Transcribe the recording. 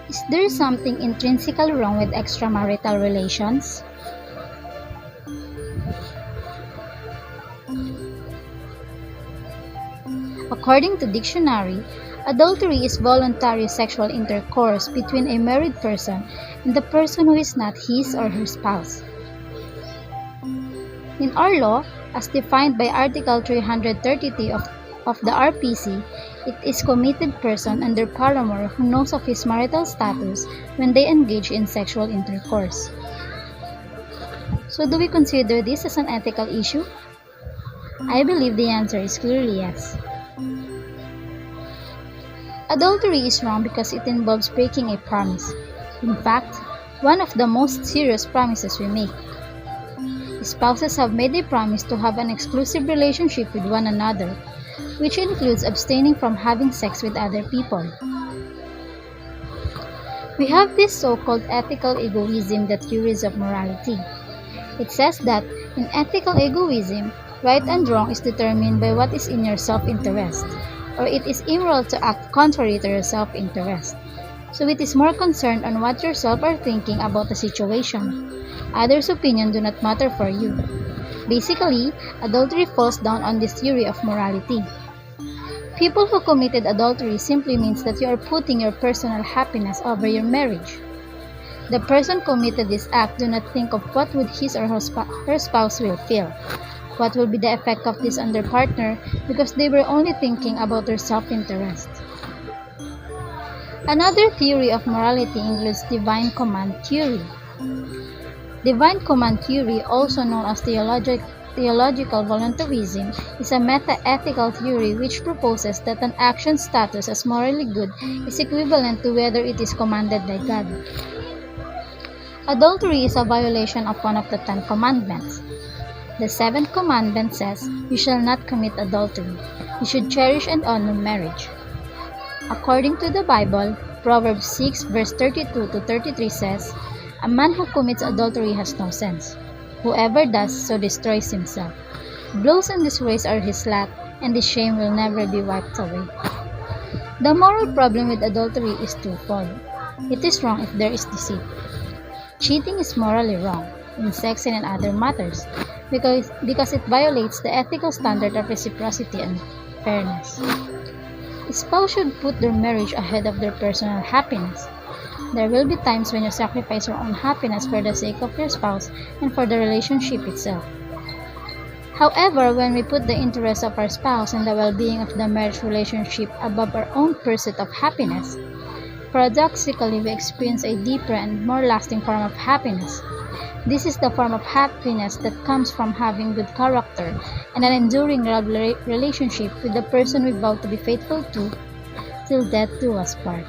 Is there something intrinsically wrong with extramarital relations? According to dictionary, adultery is voluntary sexual intercourse between a married person and the person who is not his or her spouse. In our law, as defined by Article 333 of the RPC, it is committed person and their paramour who knows of his marital status when they engage in sexual intercourse. So do we consider this as an ethical issue? I believe the answer is clearly yes. Adultery is wrong because it involves breaking a promise. In fact, one of the most serious promises we make. Spouses have made a promise to have an exclusive relationship with one another, which includes abstaining from having sex with other people. We have this so-called ethical egoism, the theories of morality. It says that in ethical egoism, right and wrong is determined by what is in your self-interest, or it is immoral to act contrary to your self-interest. So it is more concerned on what yourself are thinking about the situation. Others' opinion do not matter for you. Basically, adultery falls down on this theory of morality. People who committed adultery simply means that you are putting your personal happiness over your marriage. The person committed this act do not think of what would his or her spouse will feel, what will be the effect of this on their partner, because they were only thinking about their self-interest. Another theory of morality includes divine command theory. Divine command theory, also known as theological voluntarism, is a meta-ethical theory which proposes that an action's status as morally good is equivalent to whether it is commanded by God. Adultery is a violation of one of the 10 commandments. The 7th commandment says, "You shall not commit adultery. You should cherish and honor marriage." According to the Bible, Proverbs 6 verse 32 to 33 says, "A man who commits adultery has no sense. Whoever does so destroys himself. Blows and disgrace are his lot, and his shame will never be wiped away." The moral problem with adultery is twofold. It is wrong if there is deceit. Cheating is morally wrong, in sex and in other matters, because it violates the ethical standard of reciprocity and fairness. A spouse should put their marriage ahead of their personal happiness. There will be times when you sacrifice your own happiness for the sake of your spouse and for the relationship itself. However, when we put the interests of our spouse and the well-being of the marriage relationship above our own pursuit of happiness, paradoxically we experience a deeper and more lasting form of happiness. This is the form of happiness that comes from having good character and an enduring relationship with the person we vow to be faithful to till death do us part.